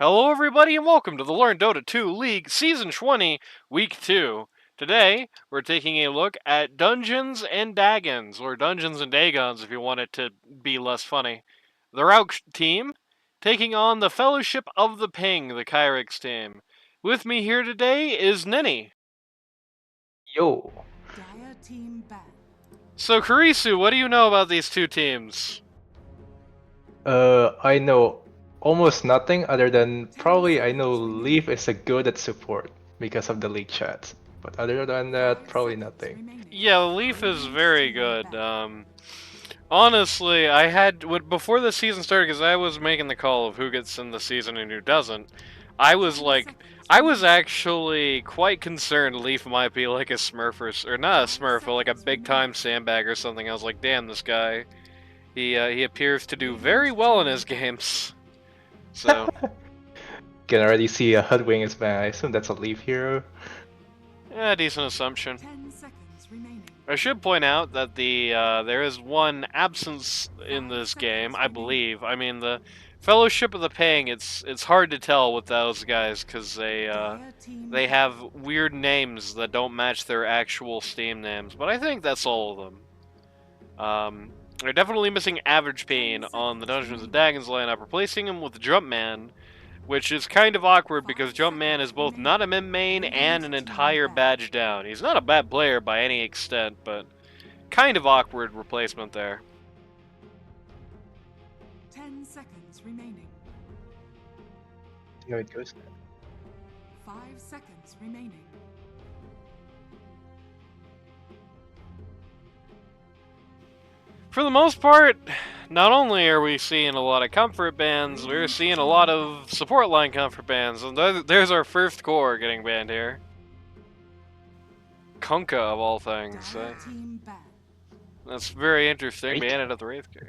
Hello everybody and welcome to the Learn Dota 2 League Season 20, Week 2. Today, we're taking a look at Dungeons and Dagons, or Dungeons and Dagons if you want it to be less funny. The Rouk team, taking on the Fellowship of the Ping, the Kyrix team. With me here today is Ninny. Yo, Dire team back. So Karisu, what do you know about these two teams? I know almost nothing other than probably I know Leaf is a good at support because of the league chats. But other than that, probably nothing. Yeah, Leaf is very good. Honestly, I had before the season started because I was making the call of who gets in the season and who doesn't. I was actually quite concerned Leaf might be like a Smurf or not a Smurf, but like a big time sandbag or something. I was like, damn, this guy. He appears to do very well in his games. So Can already see a Hoodwing is banned. I assume that's a Leaf hero. yeah, decent assumption. 10 seconds remaining. I should point out that there is one absence in this game, I believe. I mean, the Fellowship of the Pang. It's hard to tell with those guys because they have weird names that don't match their actual Steam names. But I think that's all of them. They're definitely missing Average Pain on the Dungeons and Dragons lineup, replacing him with Jumpman, which is kind of awkward because Jumpman is both not a mid-main and an entire badge down. He's not a bad player by any extent, but kind of awkward replacement there. 10 seconds remaining. See how it goes. 5 seconds remaining. For the most part, not only are we seeing a lot of comfort bans, we're seeing a lot of support line comfort bans, and there's our first core getting banned here. Kunkka of all things. Dire team back. That's very interesting. Great. Banned at the Wraith King.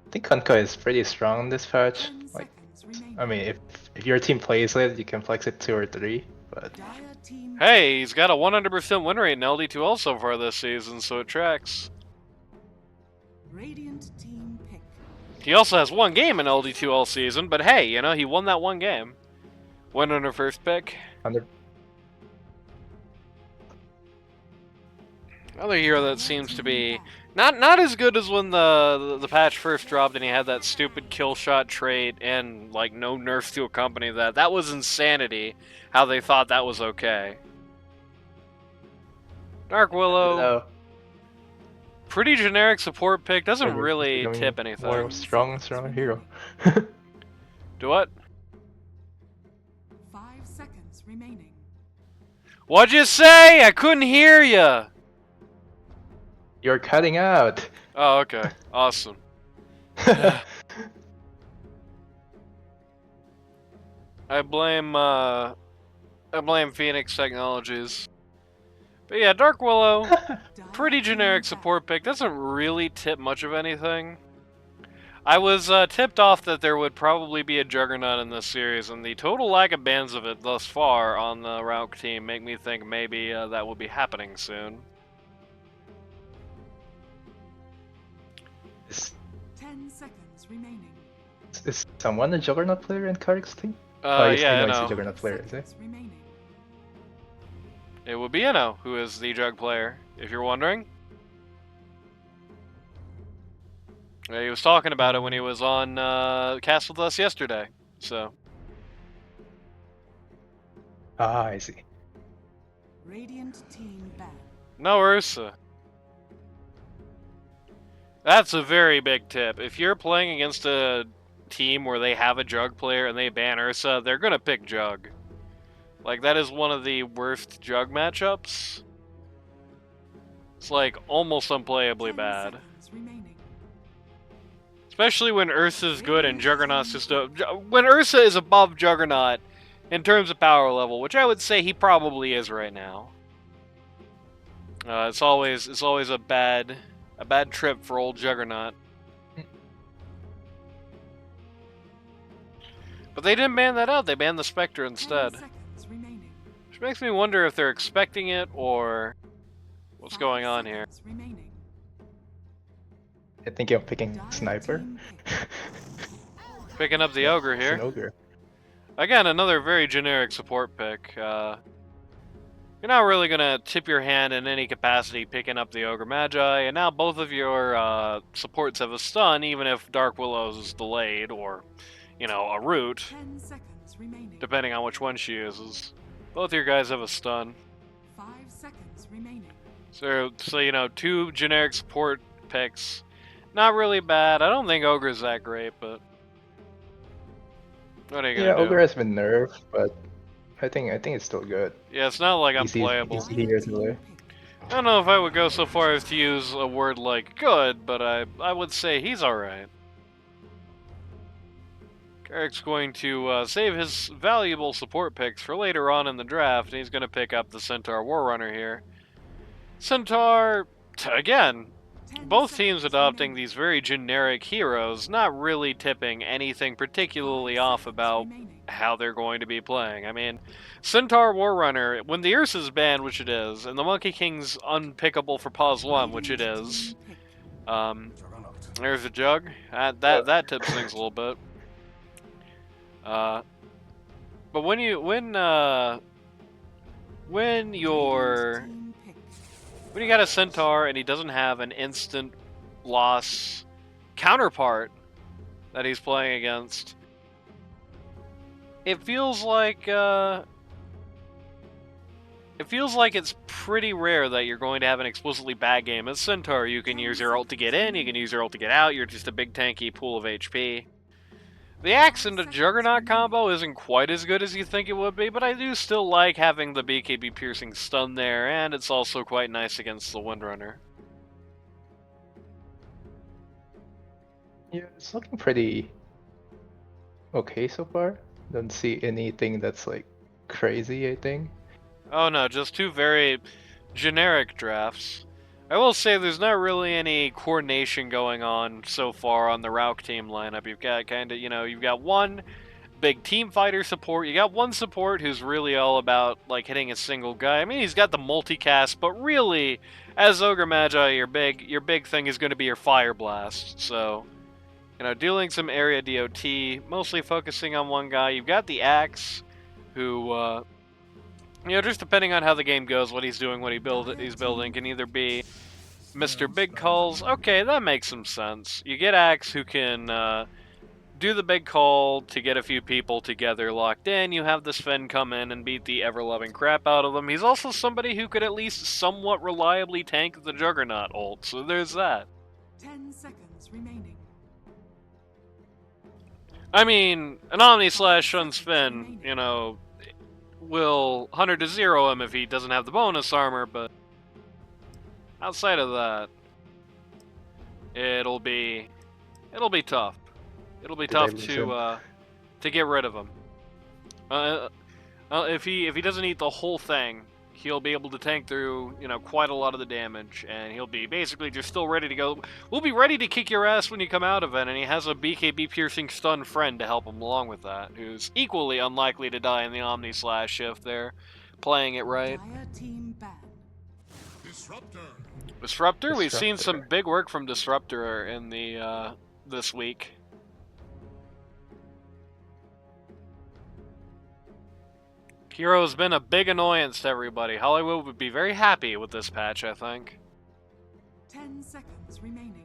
I think Kunkka is pretty strong in this patch. 10 Like, seconds remaining. I mean, if your team plays it, you can flex it 2 or 3. But Dire team Hey, he's got a 100% win rate in LD2L so far this season, so it tracks. Radiant team pick. He also has one game in LD2L season, but hey, you know, he won that one game. Went under first pick. 100. Another hero that seems to be not as good as when the patch first dropped and he had that stupid kill shot trait and like no nerfs to accompany that. That was insanity. How they thought that was okay. Dark Willow, No, pretty generic support pick. Doesn't really becoming tip anything. more strong hero. Do what? 5 seconds remaining. What'd you say? I couldn't hear ya. You're cutting out. Oh, okay. Awesome. I blame Phoenix Technologies. But yeah, Dark Willow, pretty generic support pick. Doesn't really tip much of anything. I was tipped off that there would probably be a Juggernaut in this series, and the total lack of bans of it thus far on the Rouk team make me think maybe that will be happening soon. Is 10 seconds remaining. someone a Juggernaut player in Kyrix team? Yes, Yeah, I know I he's a know. Juggernaut player, is it? Seconds remaining. It would be Inno who is the Jug player, if you're wondering. He was talking about it when he was on Cast with us yesterday, so. Ah, I see. Radiant team back. No Ursa. That's a very big tip. If you're playing against a team where they have a Jug player and they ban Ursa, they're gonna pick Jug. Like, that is one of the worst Jug matchups. It's like almost unplayably 10 bad. seconds remaining. Especially when Ursa's good and Juggernaut's just when Ursa is above Juggernaut in terms of power level, which I would say he probably is right now. It's always a bad trip for old Juggernaut. But they didn't ban that out. They banned the Spectre 10 instead, seconds remaining. which makes me wonder if they're expecting it or what's 5 going on here. seconds remaining. I think I'm picking Dire Sniper. team pick. Picking up the Yeah, Ogre it's an here. ogre. Again, another very generic support pick. You're not really going to tip your hand in any capacity picking up the Ogre Magi, and now both of your supports have a stun, even if Dark Willow's is delayed, or, you know, a root, 10 seconds remaining. depending on which one she uses. Both your guys have a stun. 5 seconds remaining. So you know, 2 generic support picks. Not really bad. I don't think Ogre's that great, but what are you Yeah, gonna ogre do? has been nerfed, but I think it's still good. Yeah, it's not like Easy unplayable. hero to play. I don't know if I would go so far as to use a word like good, but I would say he's alright. Kyrix going to save his valuable support picks for later on in the draft, and he's going to pick up the Centaur Warrunner here. Centaur, again, 10 both teams seconds adopting remaining. these very generic heroes, not really tipping anything particularly 5 off seconds about remaining. how they're going to be playing. I mean, Centaur Warrunner, when the Ursa's banned, which it is, and the Monkey King's unpickable for pause 1, which it Radiant is, team picked. there's a jug. That tips things a little bit. But when you're Radiant team picked. when you got a Centaur and he doesn't have an instant loss counterpart that he's playing against, it feels like it's pretty rare that you're going to have an explicitly bad game. As Centaur, you can use your ult to get in, you can use your ult to get out, you're just a big tanky pool of HP. The Axe and the Juggernaut combo isn't quite as good as you think it would be, but I do still like having the BKB piercing stun there, and it's also quite nice against the Windrunner. Yeah, it's looking pretty okay so far. Don't see anything that's like crazy, I think. Oh no, just 2 very generic drafts. I will say there's not really any coordination going on so far on the Rauk team lineup. You've got you've got one big team fighter support. You got one support who's really all about like hitting a single guy. I mean, he's got the multicast, but really, as Ogre Magi, your big thing is going to be your Fire Blast. So, you know, dealing some area DOT, mostly focusing on one guy. You've got the Axe, who, you know, just depending on how the game goes, what he's doing, what he's building, can either be Mr. Big Calls. Okay, that makes some sense. You get Axe, who can do the big call to get a few people together locked in. You have the Sven come in and beat the ever-loving crap out of them. He's also somebody who could at least somewhat reliably tank the Juggernaut ult, so there's that. 10 seconds remaining. I mean, an Omni slash Shun Sven, you know, will 100 to 0 him if he doesn't have the bonus armor, but outside of that, it'll be tough. It'll be Did I tough lose him? to get rid of him. If he doesn't eat the whole thing, he'll be able to tank through, you know, quite a lot of the damage, and he'll be basically just still ready to go. We'll be ready to kick your ass when you come out of it, and he has a BKB piercing stun friend to help him along with that, who's equally unlikely to die in the Omni Slash if they're playing it right. Dire team ban. Disruptor, we've seen some Disruptor. big work from Disruptor in the this week. Hero's been a big annoyance to everybody. Hollywood would be very happy with this patch, I think. 10 seconds remaining.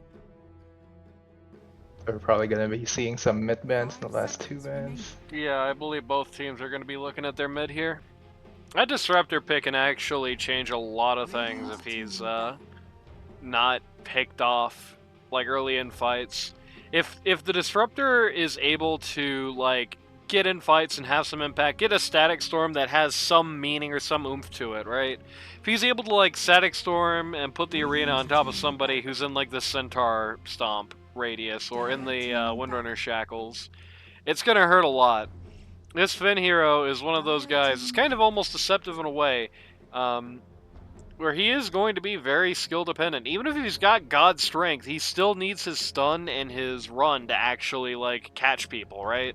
We're probably gonna be seeing some mid bans in the last 2 bans. Yeah, I believe both teams are going to be looking at their mid here. That Disruptor pick can actually change a lot of things if he's not picked off like early in fights. If the Disruptor is able to like get in fights and have some impact, get a Static Storm that has some meaning or some oomph to it, right? If he's able to like Static Storm and put the arena on top of somebody who's in like the Centaur Stomp radius or in the Windrunner Shackles, it's gonna hurt a lot. This Finn hero is one of those guys. It's kind of almost deceptive in a way, where he is going to be very skill dependent. Even if he's got God Strength, he still needs his stun and his run to actually like catch people, right?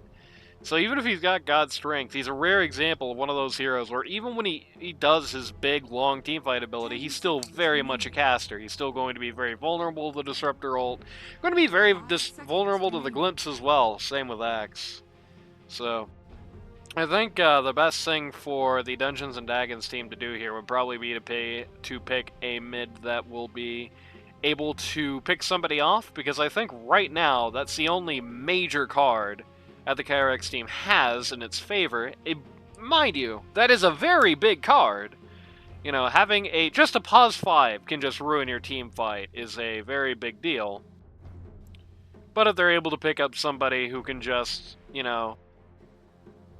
So even if he's got God Strength, he's a rare example of one of those heroes where even when he does his big, long teamfight ability, he's still very much a caster. He's still going to be very vulnerable to the Disruptor ult. Going to be very vulnerable to the Glimpse as well. Same with Axe. So, I think the best thing for the Dungeons and Dragons team to do here would probably be to pick a mid that will be able to pick somebody off, because I think right now that's the only major card that the Kyrix team has in its favor. Mind you, that is a very big card. You know, having just a pause 5 can just ruin your team fight is a very big deal. But if they're able to pick up somebody who can just, you know,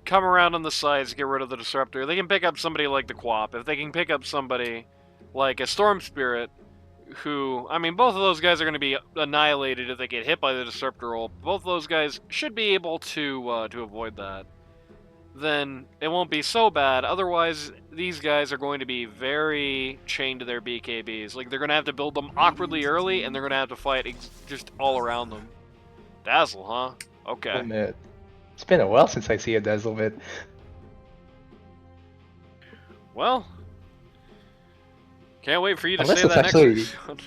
come around on the sides, get rid of the Disruptor, they can pick up somebody like the Quap. If they can pick up somebody like a Storm Spirit, who, I mean, both of those guys are going to be annihilated if they get hit by the Disruptor ult. Both of those guys should be able to avoid that. Then it won't be so bad. Otherwise, these guys are going to be very chained to their BKBs. Like, they're going to have to build them awkwardly early, and they're going to have to fight just all around them. Dazzle, huh? Okay. It's been a while since I see a Dazzle mid. Well, can't wait for you to Unless say it's that actually- next episode.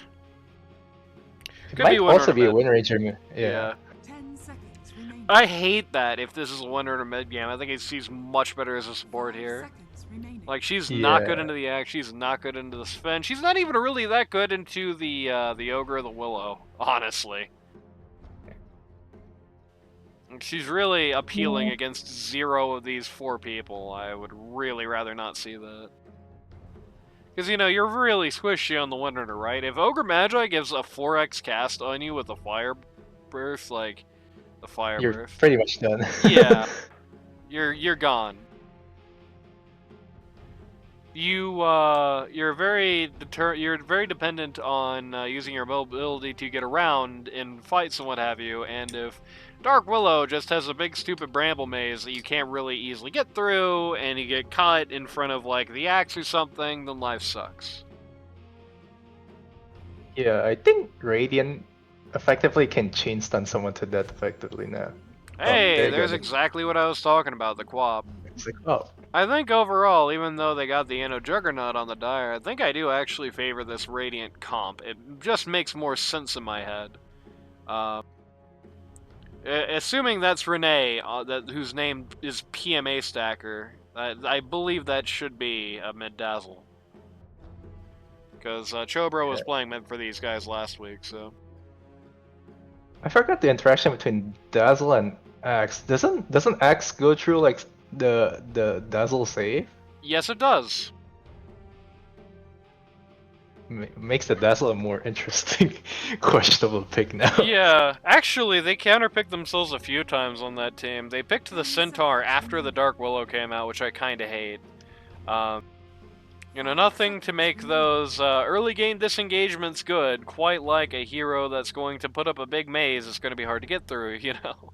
It Could might be Winter also be a Ornament. Wind Ranger. Yeah. 10 seconds remaining. I hate that if this is a Winter or mid game. I think she's much better as a support 5 here. seconds remaining. Like, she's not good Yeah. into the Axe, she's not good into the Sven, she's not even really that good into the Ogre or the Willow, honestly. She's really appealing against 0 of these 4 people. I would really rather not see that. Because, you know, you're really squishy on the Wind Runner, right? If Ogre Magi gives a 4x cast on you with a Fire Burst, like, the Fire You're Burst, pretty much done. yeah, you're gone. You're very dependent on using your mobility to get around in fights and what have you, and if Dark Willow just has a big stupid bramble maze that you can't really easily get through, and you get caught in front of like the Axe or something, then life sucks. Yeah, I think Radiant effectively can chain stun someone to death effectively now. Hey, there you there's go. exactly what I was talking about, the Quap. It's like, oh, I think overall, even though they got the Inno Juggernaut on the Dire, I think I do actually favor this Radiant comp. It just makes more sense in my head. Assuming that's Renee, whose name is PMA Stacker, I believe that should be a mid Dazzle. Because Chobro was playing mid for these guys last week, so. I forgot the interaction between Dazzle and Axe. Doesn't Axe go through like the Dazzle save? Yes, it does. Makes the Dazzle a more interesting, questionable pick now. Yeah, actually, they counterpicked themselves a few times on that team. They picked the Centaur after the Dark Willow came out, which I kind of hate. You know, nothing to make those early game disengagements good, quite like a hero that's going to put up a big maze that's going to be hard to get through, you know?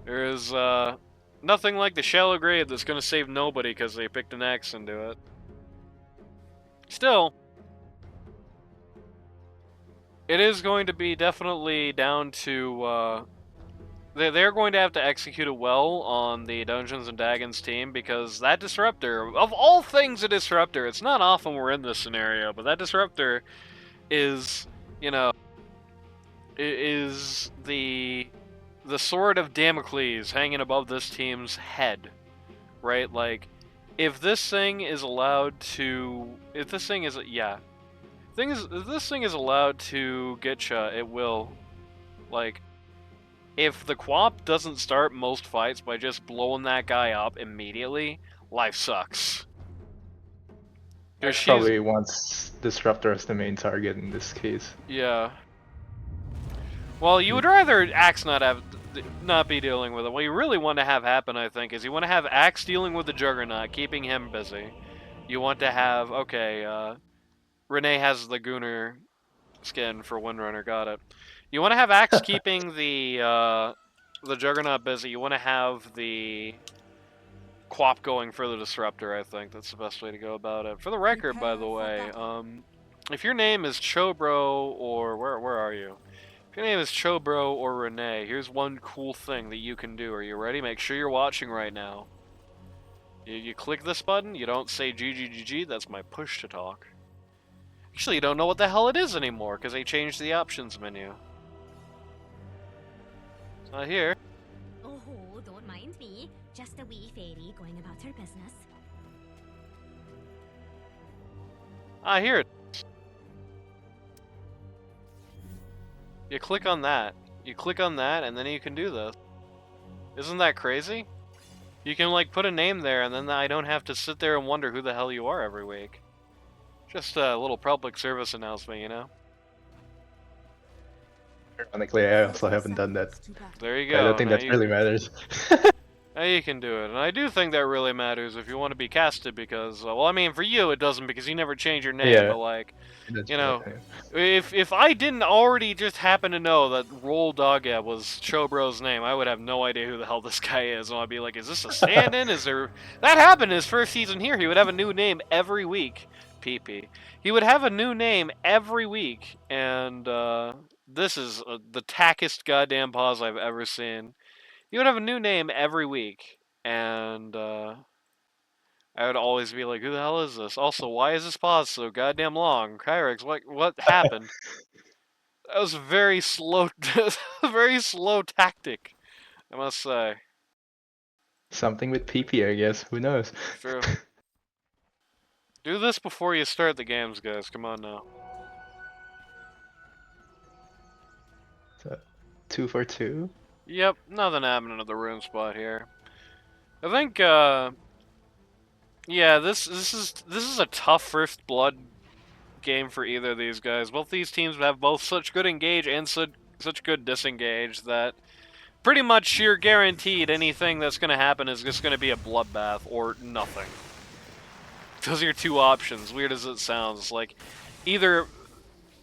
There is nothing like the Shallow Grave that's going to save nobody because they picked an Axe into it. Still, it is going to be definitely down to... They're going to have to execute it well on the Dungeons and Dragons team, because that Disruptor, of all things a Disruptor, it's not often we're in this scenario, but that Disruptor is, you know, is the sword of Damocles hanging above this team's head, right? Like, if this thing is allowed to, if this thing is allowed to get ya, it will, like, if the Quap doesn't start most fights by just blowing that guy up immediately, life sucks. Axe probably wants Disruptor as the main target in this case. Yeah. Well, you would rather Axe not be dealing with it. What you really want to have happen, I think, is you want to have Axe dealing with the Juggernaut, keeping him busy. You want to have, okay, Renee has the Gunner skin for Windrunner, got it. You want to have Axe keeping the Juggernaut busy. You want to have the Quap going for the Disruptor, I think. That's the best way to go about it. For the record, by the way, if your name is Chobro, or where are you? If Your name is Chobro or Renee. Here's one cool thing that you can do. Are you ready? Make sure you're watching right now. You click this button, you don't say GGGG, that's my push to talk. Actually, you don't know what the hell it is anymore, because they changed the options menu. It's not here. Oh, don't mind me. Just a wee fairy going about her business. Ah, here it is. You click on that. You click on that, and then you can do this. Isn't that crazy? You can, like, put a name there, and then I don't have to sit there and wonder who the hell you are every week. Just a little public service announcement, you know? Ironically, I also haven't done that. There you I go. don't think now that you, really matters. now you can do it. And I do think that really matters if you want to be casted because, well, I mean, for you it doesn't because you never change your name, Yeah. but, like, That's you know, right. if I didn't already just happen to know that Roll Dogga was Chobro's name, I would have no idea who the hell this guy is. And I'd be like, is this a stand-in? Is there... That happened his first season here. He would have a new name every week. PP. He would have a new name every week, and this is the tackest goddamn pause I've ever seen. He would have a new name every week, and I would always be like, who the hell is this? Also, why is this pause so goddamn long? Kyrix, what happened? That was a very slow, very slow tactic, I must say. Something with PP, I guess. Who knows? True. Do this before you start the games, guys. Come on now. So, 2 for 2. Yep, nothing happening at the room spot here. I think, yeah, this is a tough first blood game for either of these guys. Both these teams have both such good engage and such good disengage that pretty much you're guaranteed anything that's going to happen is just going to be a bloodbath or nothing. Those are your two options. Weird as it sounds, like either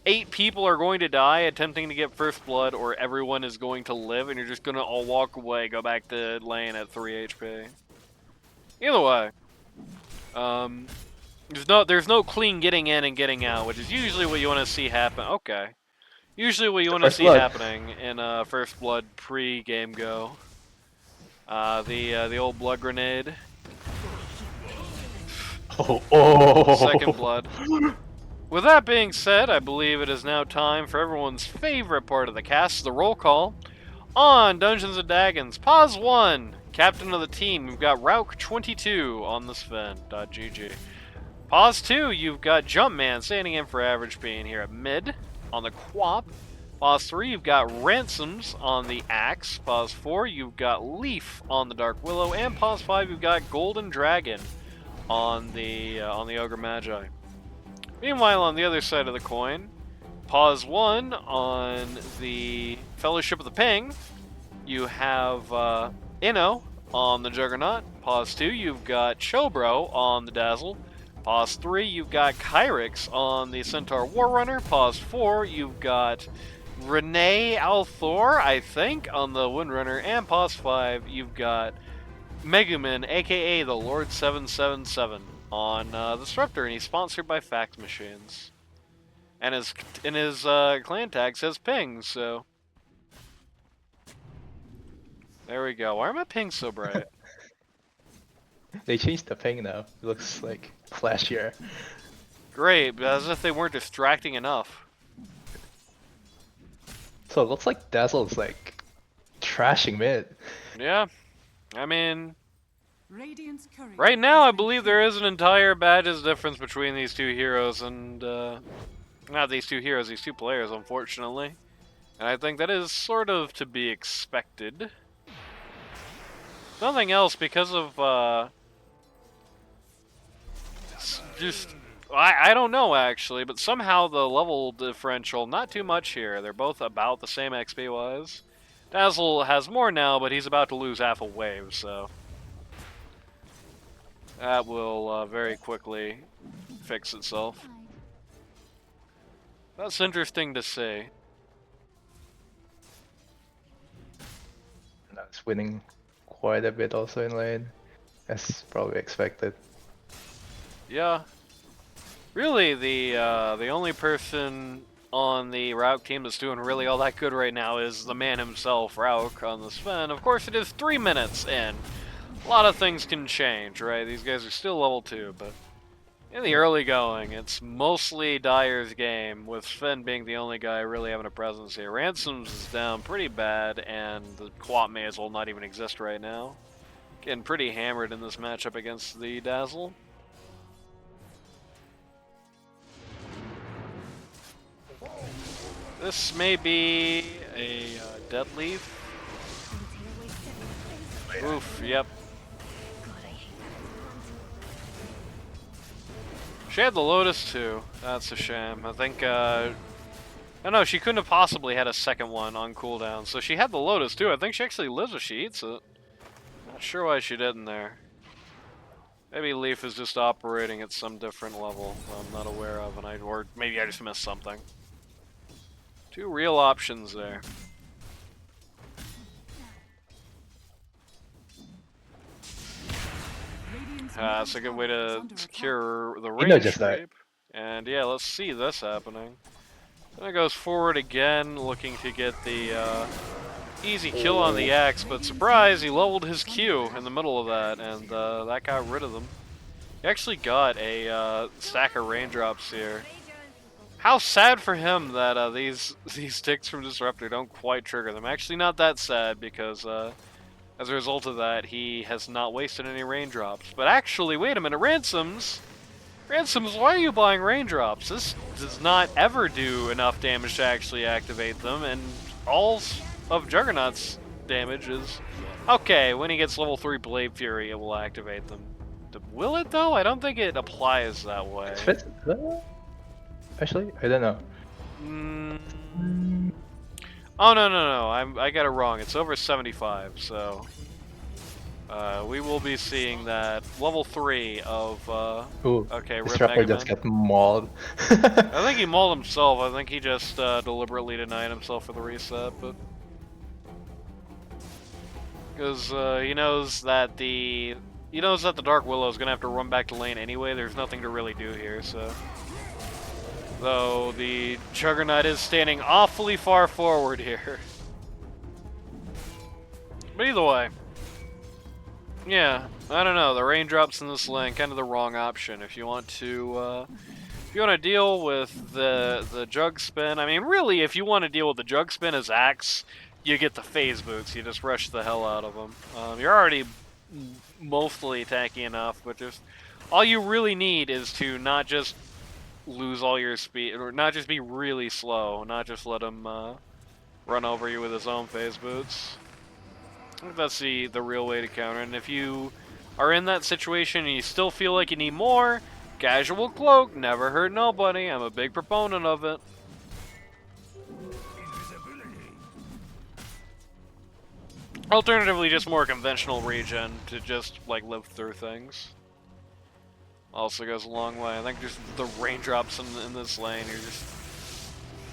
8 people are going to die attempting to get first blood, or everyone is going to live, and you're just gonna all walk away, go back to lane at 3 HP. Either way, there's no clean getting in and getting out, which is usually what you want to see happen. Okay, usually what you want to see happening in first blood pre-game go. The old blood grenade. Oh. Second blood. With that being said, I believe it is now time for everyone's favorite part of the cast, the roll call. On Dungeons & Dagons, Pause 1, captain of the team, we've got Rauk22 on the Sven.gg. Pause 2, you've got Jumpman standing in for Average Bean here at mid on the Quap. Pause 3, you've got Ransoms on the Axe. Pause 4, you've got Leaf on the Dark Willow. And Pause 5, you've got Golden Dragon on the Ogre Magi. Meanwhile, on the other side of the coin, Pause 1 on the Fellowship of the Ping, you have Inno on the Juggernaut. Pause 2, you've got Chobro on the Dazzle. Pause 3, you've got Kyrix on the Centaur Warrunner. Pause 4, you've got Renee Althor, I think, on the Windrunner. And Pause 5, you've got Megumin, aka the Lord 777. On the Disruptor, and he's sponsored by Fact Machines. And his clan tag says ping, so there we go. Why are my pings so bright? They changed the ping now. It looks like flashier. Great, but as if they weren't distracting enough. So it looks like Dazzle's like trashing mid. Yeah, I mean, Radiant's courier right now I has been believe there is an entire badges difference between these two heroes and not these two heroes, these two players, unfortunately. And I think that is sort of to be expected. Nothing else because of just I don't know actually, but somehow the level differential not too much here. They're both about the same XP wise. Dazzle has more now, but he's about to lose half a wave, so that will very quickly fix itself. That's interesting to see. That's winning quite a bit also in lane, as probably expected. Yeah. Really, the only person on the Rauk team that's doing really all that good right now is the man himself, Rauk, on the Sven. Of course, it is 3 minutes in. A lot of things can change, right? These guys are still level 2, but in the early going, it's mostly Dyer's game, with Sven being the only guy really having a presence here. Ransoms is down pretty bad, and the Quap may as well not even exist right now. Getting pretty hammered in this matchup against the Dazzle. This may be a dead leaf. Oof, yep. She had the Lotus too. That's a shame. I think, no, she couldn't have possibly had a second one on cooldown. So she had the Lotus too. I think she actually lives if she eats it. Not sure why she didn't there. Maybe Leaf is just operating at some different level I'm not aware of, or maybe I just missed something. Two real options there. That's a good way to secure the range just that. creep. And yeah, let's see this happening. Then it goes forward again, looking to get the easy kill on the Axe, but surprise, he leveled his Q in the middle of that, and that got rid of them. He actually got a stack of raindrops here. How sad for him that these ticks from Disruptor don't quite trigger them. Actually, not that sad, because as a result of that, he has not wasted any raindrops. But actually, wait a minute, Ransoms, why are you buying raindrops? This does not ever do enough damage to actually activate them, and all of Juggernaut's damage is... Okay, when he gets level 3 Blade Fury, it will activate them. Will it, though? I don't think it applies that way. Actually, I don't know. Oh, no. I got it wrong. It's over 75, so... we will be seeing that level 3 of... Ooh, okay, this Rip rapper Mega just Man. got mauled. I think he mauled himself. I think he just deliberately denied himself for the reset, but... Because he knows that the Dark Willow is going to have to run back to lane anyway. There's nothing to really do here, so... Though the Juggernaut is standing awfully far forward here. But either way. Yeah, I don't know. The raindrops in this lane, kind of the wrong option. If you want to deal with the Jug Spin, I mean, really, if you want to deal with the Jug Spin as Axe, you get the phase boots. You just rush the hell out of them. You're already mostly tanky enough, but just all you really need is to not just lose all your speed, or not just be really slow, not just let him run over you with his own phase boots. I think that's the real way to counter. And if you are in that situation and you still feel like you need more, Casual Cloak, never hurt nobody. I'm a big proponent of it. Alternatively, just more conventional regen to just like live through things. Also goes a long way. I think just the raindrops in this lane, you're just...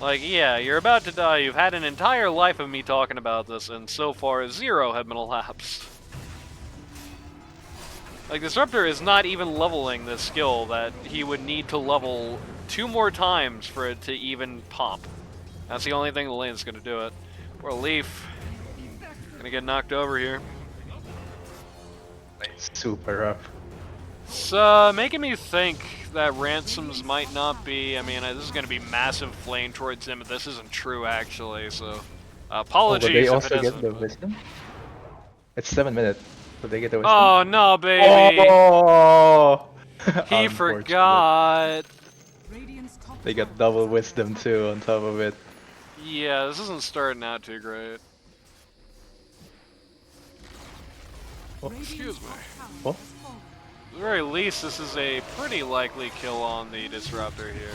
Like, yeah, you're about to die. You've had an entire life of me talking about this, and so far 0 have been elapsed. Like, Disruptor is not even leveling this skill that he would need to level 2 more times for it to even pop. That's the only thing the lane's gonna do it. Or Leaf. Gonna get knocked over here. Super rough. It's making me think that Ransoms might not be... I mean, this is going to be massive flame towards him, but this isn't true, actually, so... apologies but they if also it get isn't, the but... wisdom? It's 7 minutes. So they get the wisdom? Oh, no, baby! Oh! He forgot! They got double wisdom, too, on top of it. Yeah, this isn't starting out too great. Excuse me. What? At the very least, this is a pretty likely kill on the Disruptor here.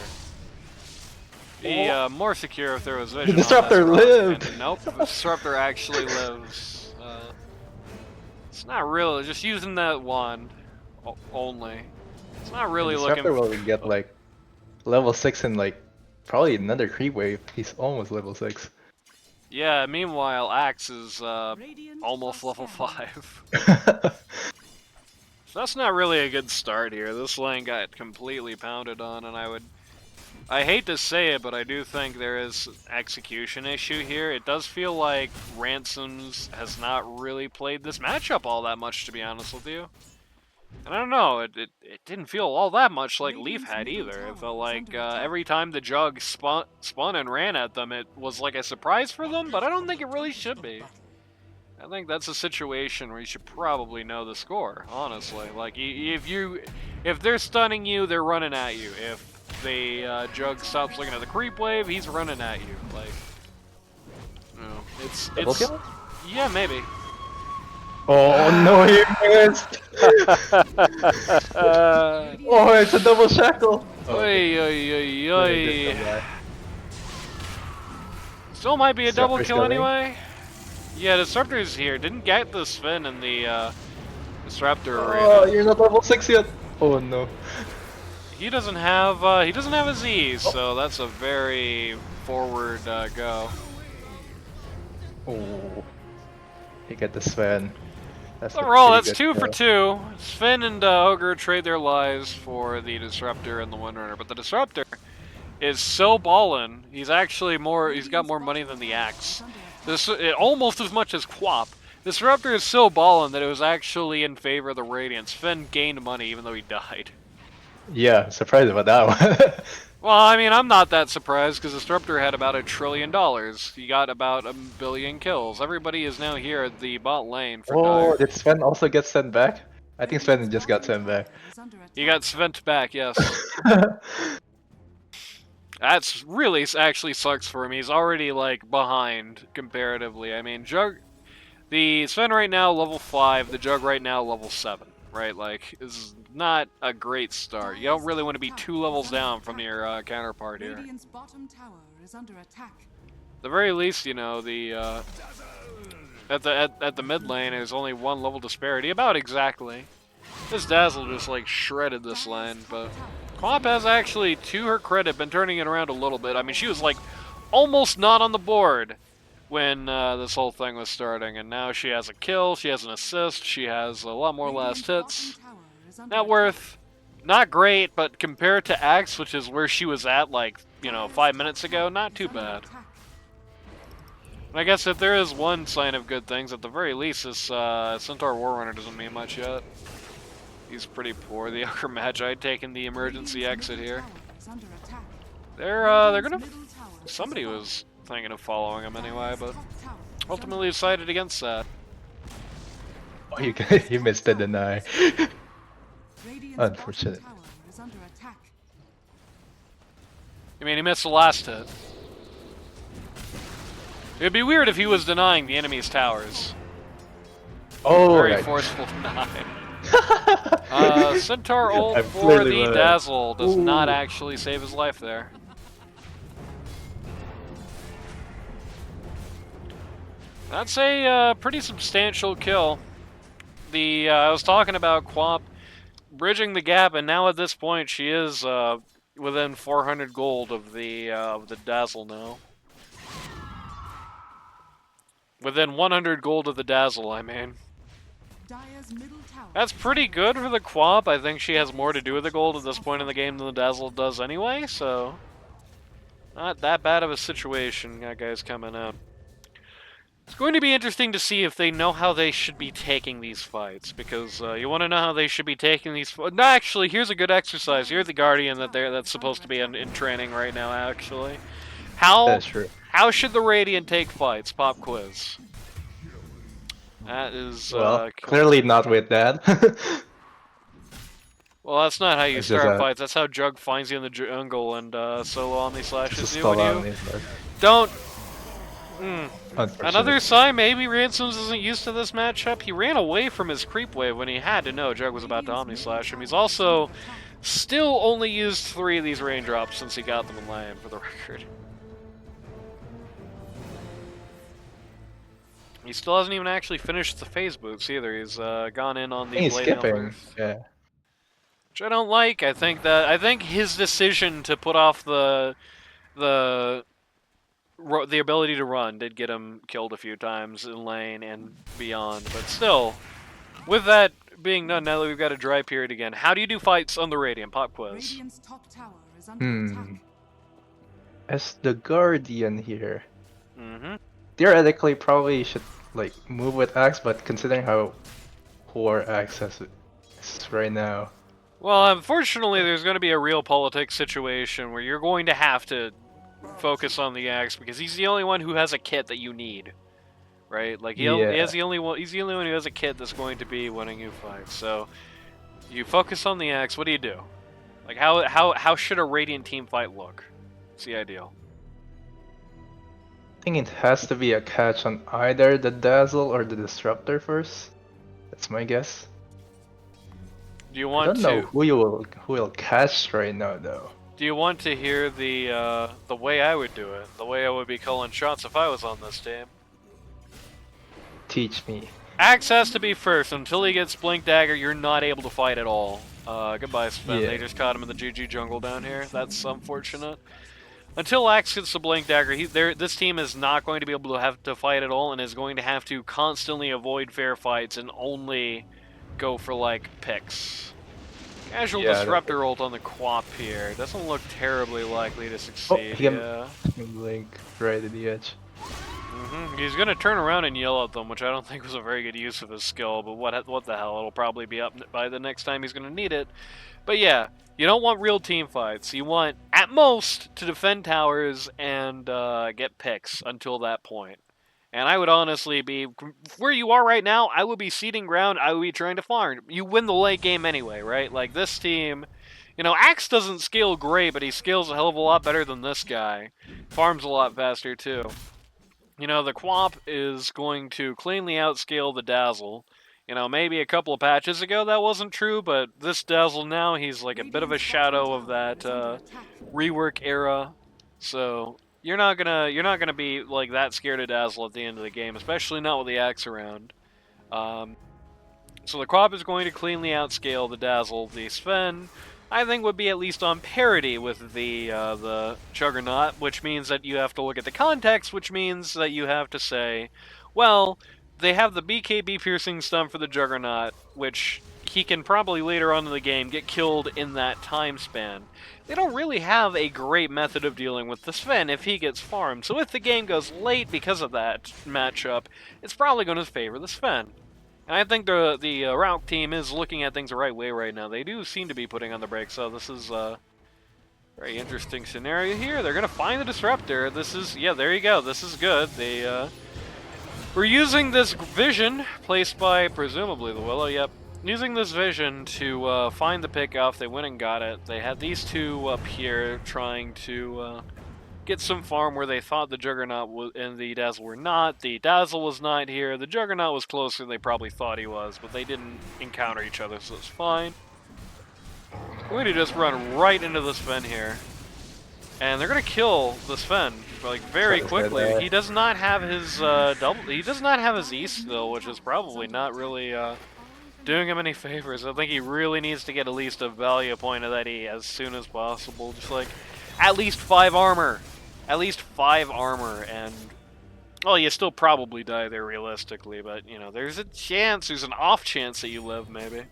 Be more secure if there was vision. The Disruptor lived! And nope, the Disruptor actually lives. It's not really, just using that wand only. It's not really the looking... Disruptor will get like level 6 in like probably another creep wave. He's almost level 6. Yeah, meanwhile, Axe is almost level 5. So that's not really a good start here. This lane got completely pounded on, and I would I hate to say it, but I do think there is execution issue here. It does feel like Ransoms has not really played this matchup all that much, to be honest with you. And I don't know, it didn't feel all that much like Leaf had either. It felt like every time the Jug spun and ran at them, it was like a surprise for them, but I don't think it really should be. I think that's a situation where you should probably know the score, honestly. Like, if they're stunning you, they're running at you. If the Jug stops looking at the creep wave, he's running at you. Like, no, it's kill? yeah, maybe. Oh no, he missed! Oh, it's a double shackle! Oh, Oy, oy, oy, oy. Still might be a double Disruptor's kill going. anyway. Yeah, Disruptor's here. Didn't get the spin in the Disruptor Oh, arena. you're not level 6 yet! Oh no. He doesn't have a Z, so that's a very forward go. Oh. You get the Sven. That's a Overall, pretty that's good 2 for kill. 2. Sven and Ogre trade their lives for the Disruptor and the Windrunner, but the Disruptor is so ballin'. He's actually he's got more money than the Axe. Almost as much as Quap. Disruptor is so ballin' that it was actually in favor of the Radiant. Sven gained money even though he died. Yeah, surprised about that one. Well, I mean, I'm not that surprised because Disruptor had about $1 trillion. He got about 1 billion kills. Everybody is now here at the bot lane for Oh, Dire. did Sven also get sent back? I think Sven just got sent back. He got Svent back, yes. That's really actually sucks for him. He's already like behind comparatively. I mean, the Sven right now level 5, the Jug right now level 7, right? Like, this is not a great start. You don't really want to be 2 levels down from your counterpart here. Radiant's bottom tower is under attack. At the very least, you know, at the mid lane there's only 1 level disparity, about exactly. This Dazzle just like shredded this lane, but Quap has actually, to her credit, been turning it around a little bit. I mean, she was like almost not on the board when this whole thing was starting, and now she has a kill, she has an assist, she has a lot more last hits. Net worth, not great, but compared to Axe, which is where she was at like, you know, 5 minutes ago, not too bad. And I guess if there is one sign of good things, at the very least, this Centaur Warrunner doesn't mean much yet. He's pretty poor. The Ogre Magi taking the emergency exit here. They're gonna. Somebody was thinking of following him anyway, but ultimately decided against that. Oh, you missed the deny. Unfortunate. I mean, he missed the last hit. It'd be weird if he was denying the enemy's towers. Oh, Very right. forceful deny. Centaur ult I'm for clearly the right. Dazzle does not Ooh. actually save his life there. That's a pretty substantial kill. I was talking about Quap bridging the gap, and now at this point she is within 400 gold of the Dazzle now. Within 100 gold of the Dazzle, I mean. That's pretty good for the Quap. I think she has more to do with the gold at this point in the game than the Dazzle does anyway, so not that bad of a situation that guy's coming up. It's going to be interesting to see if they know how they should be taking these fights, because you want to know how they should be taking these fights. No, actually, here's a good exercise. Here's the Guardian that's supposed to be in training right now, actually. That's true. How should the Radiant take fights? Pop quiz. That is... Well, clearly not with that. Well, that's not how you It's just start a- fights. That's how Jug finds you in the jungle and solo Omni slashes Just you stall when on you me, but don't... unfortunate. Another sign, maybe Ransoms isn't used to this matchup. He ran away from his creep wave when he had to know Jug was about to Omni Slash him. He's also still only used 3 of these raindrops since he got them in lane, for the record. He still hasn't even actually finished the phase boots either. He's gone in on the He's blade skipping. numbers. Yeah. Which I don't like. I think his decision to put off the ability to run did get him killed a few times in lane and beyond. But still, with that being done, now that we've got a dry period again, how do you do fights on the Radiant? Pop quiz. Radiant's top tower is under attack. as the Guardian here, Mm-hmm. theoretically probably should like move with Axe, but considering how poor Axe is right now, Well, unfortunately, there's going to be a real politics situation where you're going to have to focus on the axe because he's the only one who has a kit that you need, right? Like he has yeah, the only one. He's the only one who has a kit that's going to be winning you fights. So you focus on the axe. What do you do? Like how should a Radiant team fight look? It's the ideal. I think it has to be a catch on either the Dazzle or the Disruptor first. That's my guess. Do you I want don't know to? who will catch right now though. Do you want to hear the way I would do it? The way I would be calling shots if I was on this team? Teach me. Axe has to be first. Until he gets Blink Dagger, you're not able to fight at all. Goodbye, Sven. Yeah. They just caught him in the GG jungle down here. That's unfortunate. Until Axe gets the Blink Dagger, this team is not going to be able to have to fight at all and is going to have to constantly avoid fair fights and only go for, like, picks. Casual Yeah, Disruptor ult on the Quap here. Doesn't look terribly likely to Oh, succeed, he can yeah. blink right at the edge. He's gonna turn around and yell at them, which I don't think was a very good use of his skill, but what the hell, it'll probably be up by the next time he's gonna need it. But yeah, you don't want real team fights. You want, at most, to defend towers and get picks until that point. And I would honestly be, where you are right now, I would be ceding ground, I would be trying to farm. You win the late game anyway, right? Like, this team, you know, Axe doesn't scale great, but he scales a hell of a lot better than this guy. Farms a lot faster, too. You know, the Quap is going to cleanly outscale the Dazzle. You know, maybe a couple of patches ago that wasn't true, but this Dazzle now, he's like a bit of a shadow of that rework era. So you're not gonna be like that scared of Dazzle at the end of the game, especially not with the axe around. So the Quap is going to cleanly outscale the Dazzle. The Sven, I think, would be at least on parity with the Juggernaut, which means that you have to look at the context, which means that you have to say, well, they have the BKB piercing stun for the Juggernaut, which he can probably later on in the game get killed in that time span. They don't really have a great method of dealing with the Sven if he gets farmed, so if the game goes late because of that matchup, it's probably going to favor the Sven. And I think the Route team is looking at things the right way right now. They do seem to be putting on the brakes, so this is a very interesting scenario here. They're going to find the Disruptor. This is, yeah, there you go. This is good. They were using this vision, placed by, presumably, the Willow, yep. Using this vision to find the pickoff. They went and got it. They had these two up here trying to get some farm where they thought the Juggernaut and the Dazzle were not. The Dazzle was not here. The Juggernaut was closer than they probably thought he was, but they didn't encounter each other, so it's fine. We're going to just run right into the Sven here. And they're going to kill the Sven, like, very quickly. He does not have his he does not have his E still, which is probably not really doing him any favors. I think he really needs to get at least a value point of that E as soon as possible. Just like, at least 5 armor. At least 5 armor, and well, you still probably die there realistically, but you know, there's a chance, there's an off chance that you live, maybe.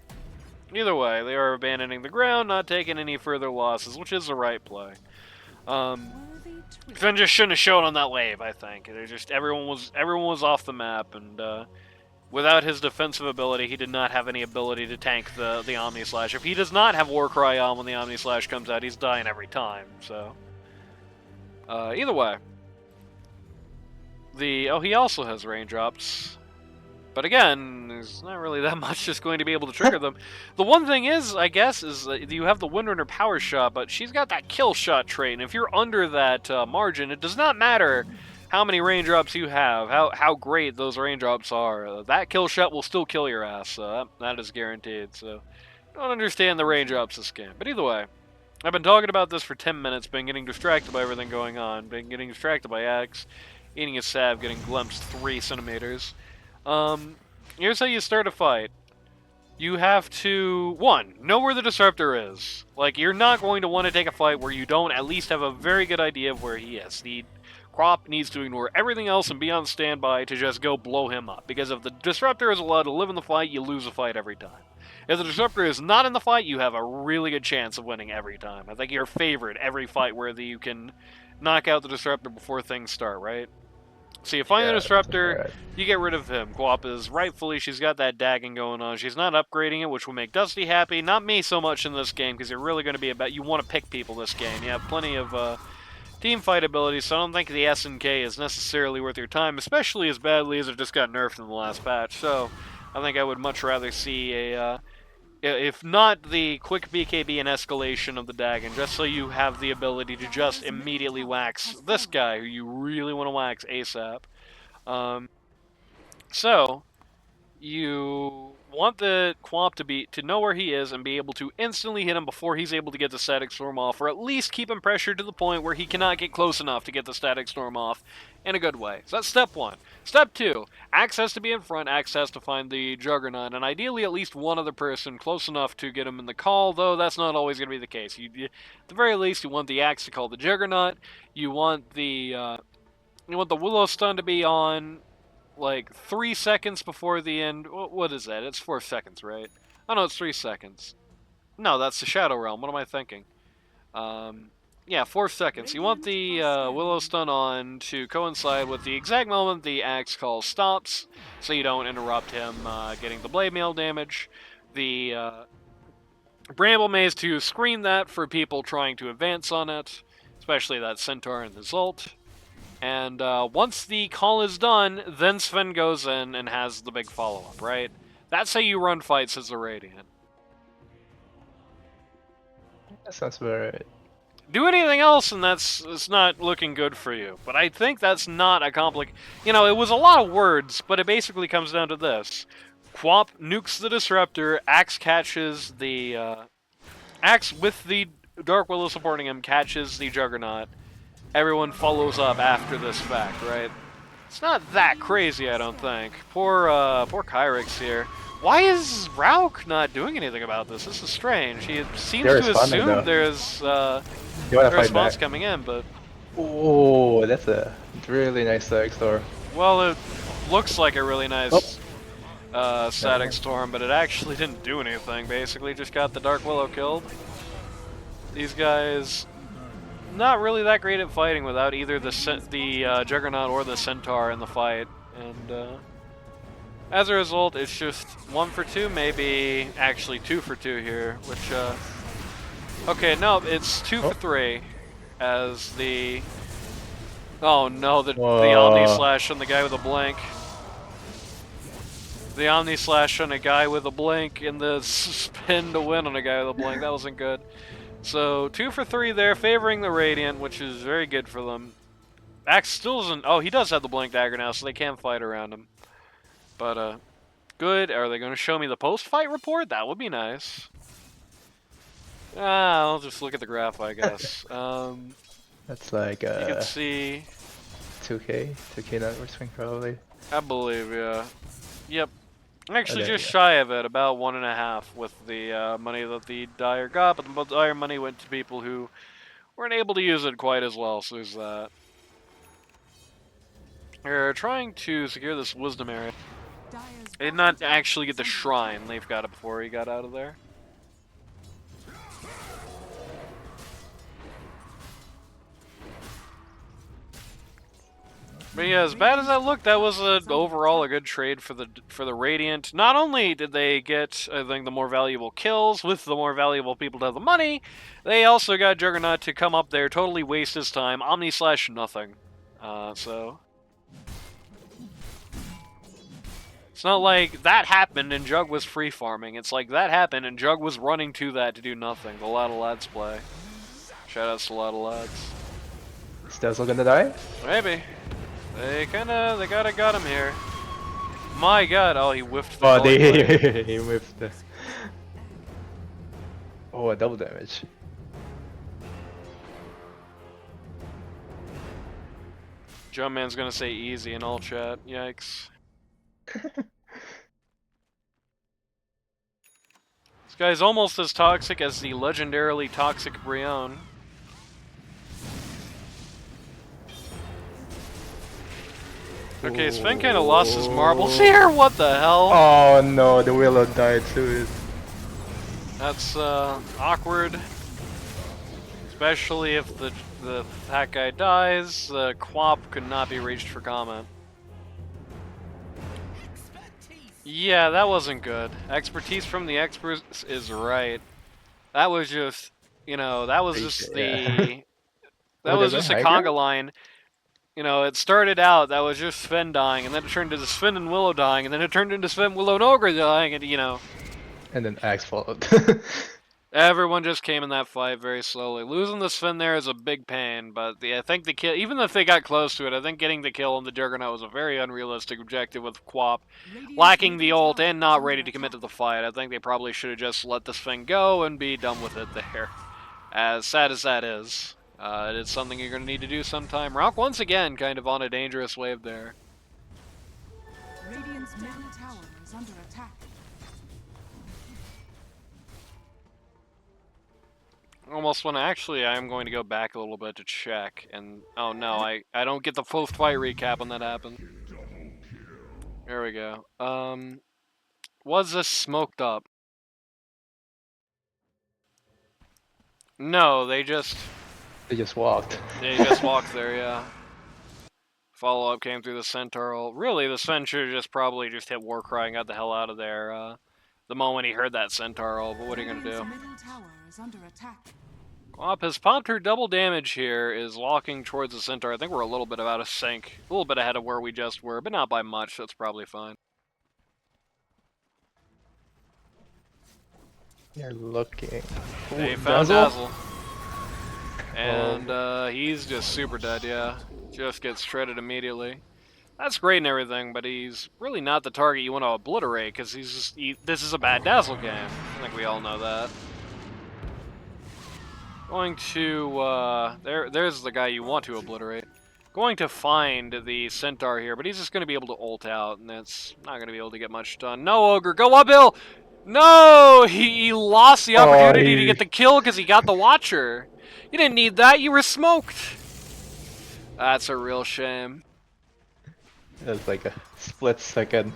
Either way, they are abandoning the ground, not taking any further losses, which is the right play. Finn just shouldn't have shown on that wave, I think. They're just everyone was off the map, and without his defensive ability, he did not have any ability to tank the Omni Slash. If he does not have Warcry on when the Omni Slash comes out, he's dying every time. So either way, he also has raindrops, but again, there's not really that much just going to be able to trigger them. The one thing is, I guess, is that you have the Windrunner power shot, but she's got that kill shot trait, and if you're under that margin, it does not matter how many raindrops you have, how great those raindrops are. That kill shot will still kill your ass, so that is guaranteed. So, I don't understand the raindrops this game, but either way. I've been talking about this for 10 minutes, been getting distracted by everything going on, been getting distracted by Axe, eating a salve, getting glimpsed 3 centimeters. Here's how you start a fight. You have to, 1, know where the Disruptor is. Like, you're not going to want to take a fight where you don't at least have a very good idea of where he is. The Quap needs to ignore everything else and be on standby to just go blow him up. Because if the Disruptor is allowed to live in the fight, you lose the fight every time. If the Disruptor is not in the fight, you have a really good chance of winning every time. I think you're favored every fight where you can knock out the Disruptor before things start, right? So you find the Yeah, Disruptor, right. you get rid of him. Guap is rightfully, she's got that Dagon going on. She's not upgrading it, which will make Dusty happy. Not me so much in this game, because you're really going to be about, you want to pick people this game. You have plenty of team fight ability, so I don't think the SNK is necessarily worth your time, especially as badly as it just got nerfed in the last patch. So I think I would much rather see a, if not the quick BKB and escalation of the Dagon, just so you have the ability to just immediately wax this guy who you really want to wax ASAP. So you want the Quap to know where he is and be able to instantly hit him before he's able to get the Static Storm off, or at least keep him pressured to the point where he cannot get close enough to get the Static Storm off in a good way. So that's step one. Step two, Axe has to be in front, Axe has to find the Juggernaut, and ideally at least one other person close enough to get him in the call, though that's not always going to be the case. At the very least, you want the Axe to call the Juggernaut, you want the Willow Stun to be on like 3 seconds before the end. What is that? It's 4 seconds, right? Oh no, it's 3 seconds. No, that's the Shadow Realm. What am I thinking? Yeah, 4 seconds. You want the Willow Stun on to coincide with the exact moment the Axe Call stops, so you don't interrupt him getting the Blade Mail damage. The Bramble Maze to screen that for people trying to advance on it, especially that Centaur and his ult. And once the call is done, then Sven goes in and has the big follow-up, right? That's how you run fights as a Radiant. That sounds about right. Do anything else, and it's not looking good for you. But I think that's not a You know, it was a lot of words, but it basically comes down to this. Quap nukes the Disruptor, Axe catches the... Axe with the Dark Willow supporting him catches the Juggernaut. Everyone follows up after this fact, right? It's not that crazy, I don't think. Poor Kyrix here. Why is Rauk not doing anything about this? This is strange. He seems They're to responding, assume though. there's a You wanna fight response back? coming in, but... Oh, that's a really nice Static Storm. Well, it looks like a really nice Static mind. Storm, but it actually didn't do anything, basically. Just got the Dark Willow killed. These guys... not really that great at fighting without either the Juggernaut or the Centaur in the fight, and as a result, it's just 1 for 2, maybe actually 2 for 2 here, which okay, no, it's 2 for 3, as the oh no, the Omni Slash on the guy with a blink. The Omni Slash on a guy with a blink, and the spin to win on a guy with a blink. That wasn't good. So 2 for 3 there, favoring the Radiant, which is very good for them. Axe still doesn't... oh, he does have the Blink Dagger now, so they can fight around him. But, good. Are they going to show me the post-fight report? That would be nice. I'll just look at the graph, I guess. That's like You can see... 2K network swing probably. I believe, yeah. Yep. Actually, Okay, just yeah. shy of it, about 1.5 with the money that the Dire got, but the Dire money went to people who weren't able to use it quite as well, so there's that. They're trying to secure this Wisdom area. They did not actually get the Shrine. Leaf got it before he got out of there. But yeah, as bad as that looked, that was overall a good trade for the Radiant. Not only did they get, I think, the more valuable kills with the more valuable people to have the money, they also got Juggernaut to come up there, totally waste his time, Omni Slash nothing. So it's not like that happened and Jug was free farming. It's like that happened and Jug was running to that to do nothing. The Lotta Lads play. Shoutouts to Lotta Lads. Is Dazzle gonna die? Maybe. They gotta got him here. My god, oh, he whiffed the Oh, Golden Blade. he whiffed the... oh, a double damage. Jumpman's gonna say easy in all chat. Yikes. This guy's almost as toxic as the legendarily toxic Brion. Okay, Sven kinda lost his marbles here, what the hell? Oh no, the Willow died too. That's awkward. Especially if that guy dies, the Quap could not be reached for comment. Yeah, that wasn't good. Expertise from the experts is right. That was just, you know, that was just Yeah. that Oh, they're was going just a high conga ground? line. You know, it started out, that was just Sven dying, and then it turned into Sven and Willow dying, and then it turned into Sven, Willow, and Ogre dying, and, you know, And then Axe followed. everyone just came in that fight very slowly. Losing the Sven there is a big pain, but I think the kill, even if they got close to it, I think getting the kill on the Juggernaut was a very unrealistic objective with Quap Radiant's lacking the middle ult tower and is not under ready to commit to attack. the fight. I think they probably should have just let this thing go and be done with it there. As sad as that is. It's something you're going to need to do sometime. Rock once again kind of on a dangerous wave there. Radiant's middle tower is under attack. Almost when actually I am going to go back a little bit to check. And oh no, I don't get the post fight recap when that happens. There we go. Was this smoked up? No, they just walked. walked there, yeah. Follow up came through the Centaur. Really, the Sven should have just probably just hit Warcry and got the hell out of there. The moment he heard that Centaur, but what are you gonna do? Radiant's middle tower is under attack. Guap has popped her double damage here, is walking towards the Centaur. I think we're a little bit out of sync. A little bit ahead of where we just were, but not by much. That's probably fine. You're looking. Ooh, They found Dazzle? Dazzle. And he's just super dead, yeah. Just gets shredded immediately. That's great and everything, but he's really not the target you want to obliterate, because this is a bad Dazzle game. I think we all know that. Going to, there's the guy you want to obliterate. Going to find the Centaur here, but he's just going to be able to ult out, and that's not going to be able to get much done. No, Ogre, go uphill! No! He lost the opportunity to get the kill because he got the Watcher. You didn't need that, you were smoked! That's a real shame. It's like a split second.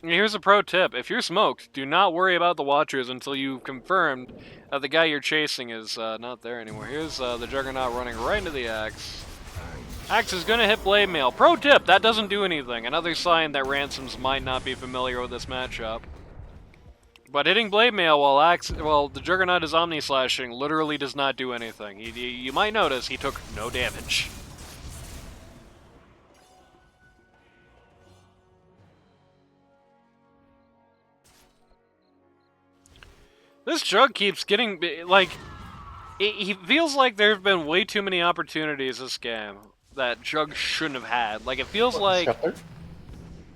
Here's a pro tip. If you're smoked, do not worry about the Watchers until you've confirmed that the guy you're chasing is not there anymore. Here's the Juggernaut running right into the Axe. Axe is going to hit Blade Mail. Pro tip, that doesn't do anything. Another sign that Ransoms might not be familiar with this matchup. But hitting Blade Mail while the Juggernaut is Omni Slashing literally does not do anything. You might notice he took no damage. This Jug keeps getting, like, he feels like there have been way too many opportunities this game that Jug shouldn't have had. Like, it feels like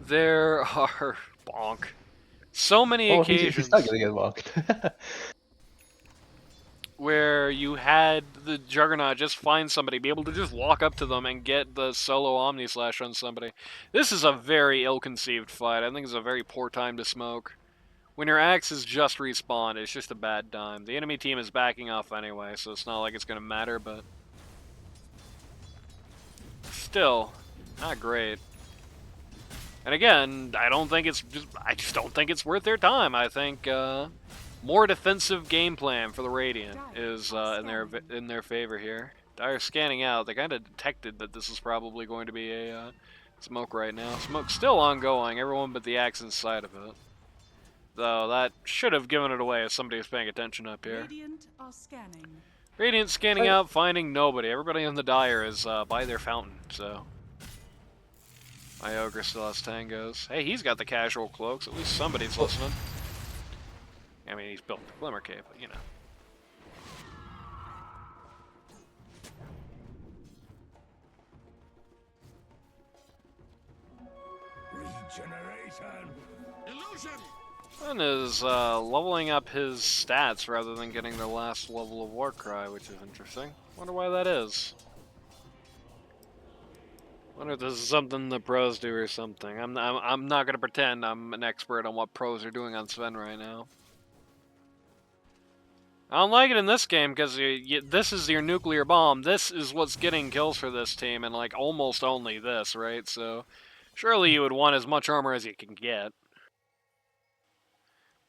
there are, bonk, so many occasions he's not gonna get walked. where you had the Juggernaut just find somebody, be able to just walk up to them and get the solo Omni Slash on somebody. This is a very ill-conceived fight. I think it's a very poor time to smoke. When your Axe is just respawned, it's just a bad time. The enemy team is backing off anyway, so it's not like it's going to matter, but still, not great. And again, I just don't think it's worth their time. I think more defensive game plan for the Radiant is in their favor here. Dire scanning out. They kind of detected that this is probably going to be a smoke right now. Smoke's still ongoing. Everyone but the Axe inside of it. Though that should have given it away if somebody was paying attention up here. Radiant are scanning. Radiant scanning out, finding nobody. Everybody in the Dire is by their fountain, so. My Ogre still has tangos. Hey, he's got the casual cloaks. At least somebody's listening. I mean, he's built the Glimmer Cape, but you know. Regeneration. Illusion. And is leveling up his stats rather than getting the last level of Warcry, which is interesting. Wonder why that is. Wonder if this is something the pros do or something. I'm not gonna pretend I'm an expert on what pros are doing on Sven right now. I don't like it in this game because this is your nuclear bomb. This is what's getting kills for this team, and like almost only this, right? So surely you would want as much armor as you can get.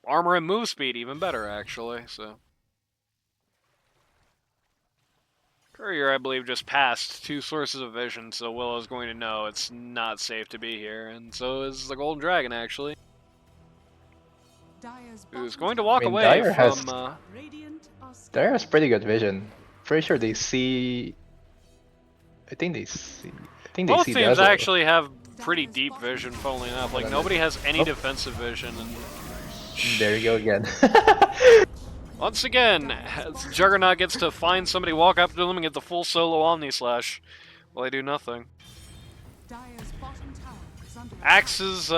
armor and move speed even better, actually. So Courier, I believe, just passed 2 sources of vision, so Willow's going to know it's not safe to be here, and so is the Golden Dragon, actually. Dire's Who's bottom going to tower- walk I mean, away Dire from... has- Radiant are Dire has scanning. pretty good vision. Pretty sure they see. I think they see. I think they Both see teams Dazzle. actually have pretty deep vision, funnily enough. Like, Hold on, nobody has any Oh. defensive vision, and... There you go again. Once again, Juggernaut gets to find somebody, walk up to them, and get the full solo Omni Slash. Well, they do nothing. Dire's bottom tower is under Axe is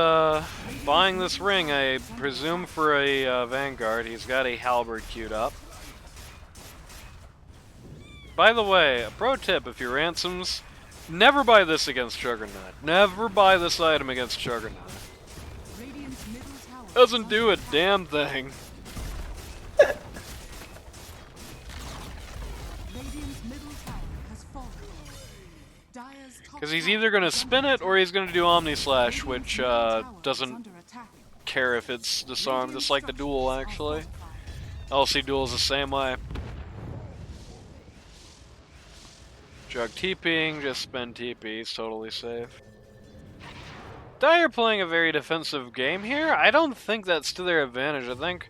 buying this ring, I presume, for a Vanguard. He's got a Halberd queued up. By the way, a pro tip if you're Ransoms, never buy this against Juggernaut. Never buy this item against Juggernaut. Radiant's middle tower Doesn't is do a under attack. damn thing. Radiant's middle tower has fallen. Dire's top Because he's tower either going to is spin under it or he's going to do Omni Slash, attack. which Radiant's middle tower is doesn't under attack. care if it's disarmed, just like the duel, Radiant actually. structures are LC duel is the same way. Jug TPing, just spend TP, it's totally safe. Dire playing a very defensive game here. I don't think that's to their advantage. I think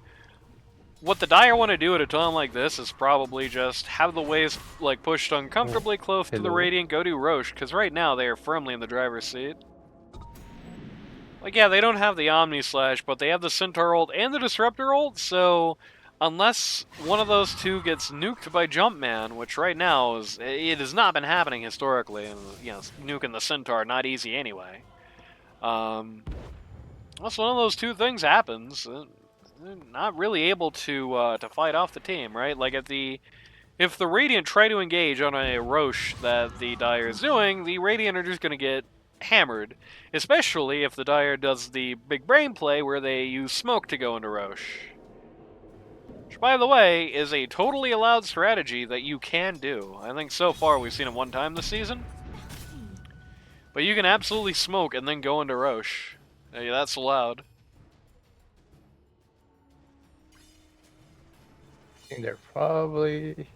what the Dire want to do at a time like this is probably just have the waves like pushed uncomfortably close to the Hello. Radiant, go do Roche, because right now they are firmly in the driver's seat. Like, yeah, they don't have the Omni Slash, but they have the Centaur ult and the Disruptor ult, so unless one of those two gets nuked by Jumpman, which right now it has not been happening historically, and you know, nuking the Centaur not easy anyway. Unless one of those two things happens, they're not really able to fight off the team, right? Like if the Radiant try to engage on a Roche that the Dire is doing, the Radiant are just going to get hammered, especially if the Dire does the big brain play where they use smoke to go into Roche. Which, by the way, is a totally allowed strategy that you can do. I think so far we've seen it one time this season. But you can absolutely smoke and then go into Roche. Yeah, that's allowed. I think they're probably.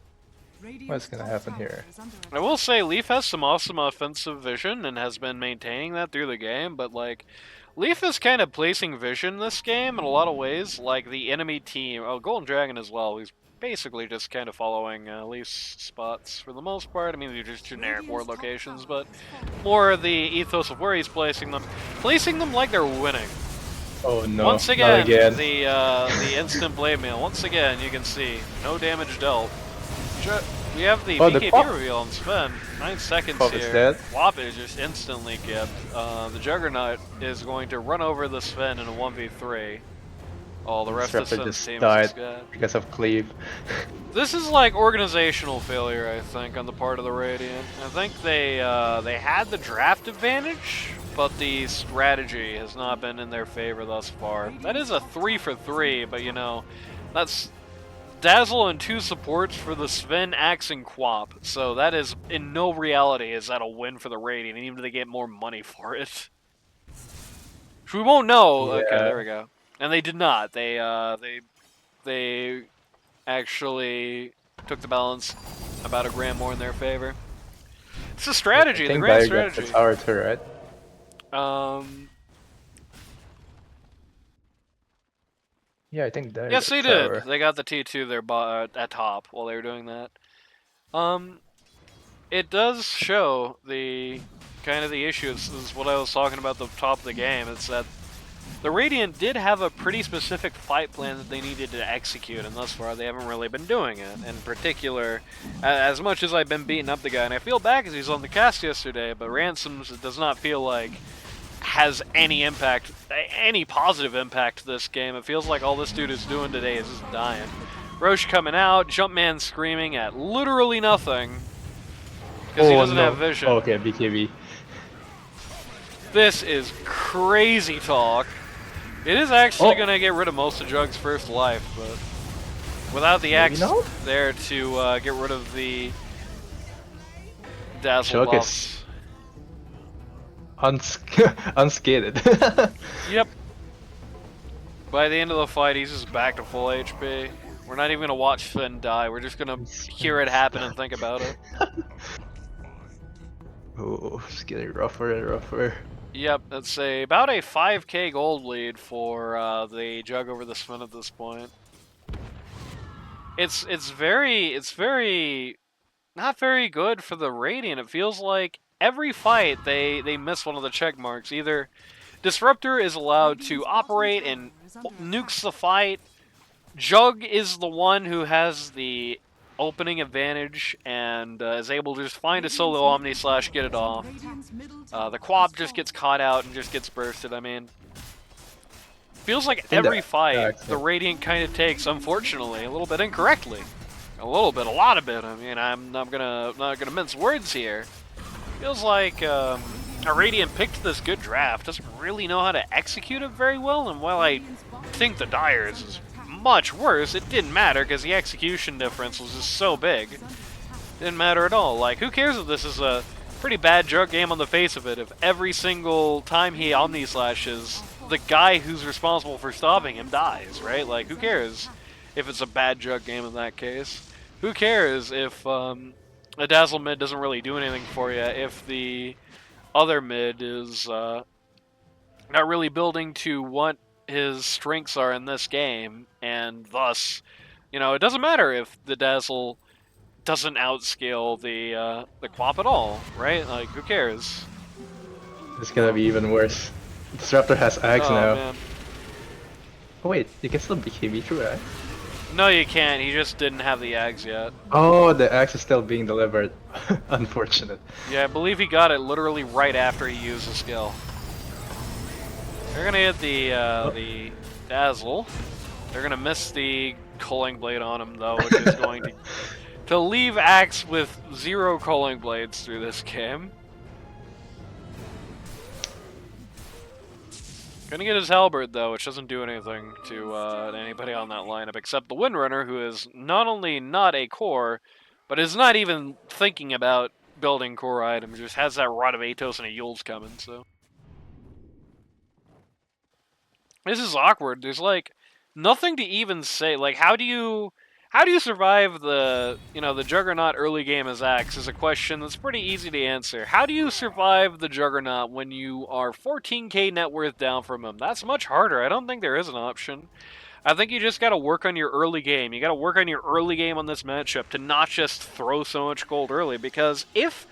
Radiant's What's gonna top happen tower here? is under I will say Leaf has some awesome offensive vision and has been maintaining that through the game, but like Leaf is kind of placing vision this game in a lot of ways, like the enemy team, Golden Dragon as well, he's basically just kind of following Leaf's spots for the most part. I mean, they're just generic ward locations, but more the ethos of where he's placing them like they're winning. Oh no! Once not again, again. the instant blade mail. Once again, you can see no damage dealt. We have the Oh, the BKB Quap. reveal on Sven. 9 seconds Quap is here. dead. Quap is just instantly kept. The Juggernaut is going to run over the Sven in a 1v3. Oh, the rest of Disruptor Sven's just team is died just dead. because of Cleave. This is like organizational failure, I think, on the part of the Radiant. I think they had the draft advantage, but the strategy has not been in their favor thus far. That is a 3 for 3, but you know, that's Dazzle and 2 supports for the Sven, Axe, and Quap. So that is, in no reality, is that a win for the Radiant, even if they get more money for it. Which we won't know. Okay, Yeah. there we go. And they did not. They actually took the balance about a grand more in their favor. It's a strategy, I the think grand Dire got the strategy. tower turret. Yeah, I think Dire Yes, got they the did. tower. They got the T2 there at top while they were doing that. It does show the kind of the issue. This is what I was talking about at the top of the game. It's that the Radiant did have a pretty specific fight plan that they needed to execute, and thus far they haven't really been doing it. In particular, as much as I've been beating up the guy, and I feel bad because he was on the cast yesterday, but Ransoms, it does not feel like has any impact, any positive impact to this game. It feels like all this dude is doing today is just dying. Roche coming out, Jumpman screaming at literally nothing because he doesn't have vision. Oh, okay, BKB. This is crazy talk. It is actually going to get rid of most of Jug's first life, but without the axe not? there to get rid of the dazzle Jug buffs. is unscathed. Yep. By the end of the fight, he's just back to full HP. We're not even gonna watch Finn die. We're just gonna hear it happen and think about it. Oh, it's getting rougher and rougher. Yep, it's about a 5k gold lead for the Jug over the Finn at this point. It's very not very good for the Radiant. It feels like every fight they miss one of the check marks. Either Disruptor is allowed to operate and nukes the fight. Jug is the one who has the opening advantage and is able to just find a solo Omni Slash, get it off. The Quap just gets caught out and just gets bursted. I mean, feels like every fight the Radiant kind of takes, unfortunately, a little bit incorrectly. A lot of it. I mean, I'm not gonna mince words here. Feels like a Radiant picked this good draft, doesn't really know how to execute it very well, and while I think the Dyer's is much worse, it didn't matter because the execution difference was just so big. Didn't matter at all. Like, who cares if this is a pretty bad Jug game on the face of it, if every single time he Omni Slashes, the guy who's responsible for stopping him dies, right? Like, who cares if it's a bad Jug game in that case? Who cares if a Dazzle mid doesn't really do anything for you, if the other mid is not really building to what his strengths are in this game, and thus, you know, it doesn't matter if the Dazzle doesn't outscale the Quap at all, right? Like, who cares? It's gonna be even worse. Disruptor has Axe now. Man. Oh wait, you can still BKB through Axe? No, you can't. He just didn't have the Ags yet. Oh, the Axe is still being delivered. Unfortunate. Yeah, I believe he got it literally right after he used the skill. They're gonna hit the Dazzle. They're gonna miss the Culling Blade on him though, which is going to leave Axe with 0 Culling Blades through this game. Gonna get his Halberd though, which doesn't do anything to anybody on that lineup except the Windrunner, who is not only not a core, but is not even thinking about building core items. Just has that Rod of Atos and a Yule's coming, so. This is awkward. There's like nothing to even say. Like, how do you survive the the Juggernaut early game as Axe is a question that's pretty easy to answer. How do you survive the Juggernaut when you are 14k net worth down from him? That's much harder. I don't think there is an option. I think you just got to work on your early game. You got to work on your early game on this matchup to not just throw so much gold early, because if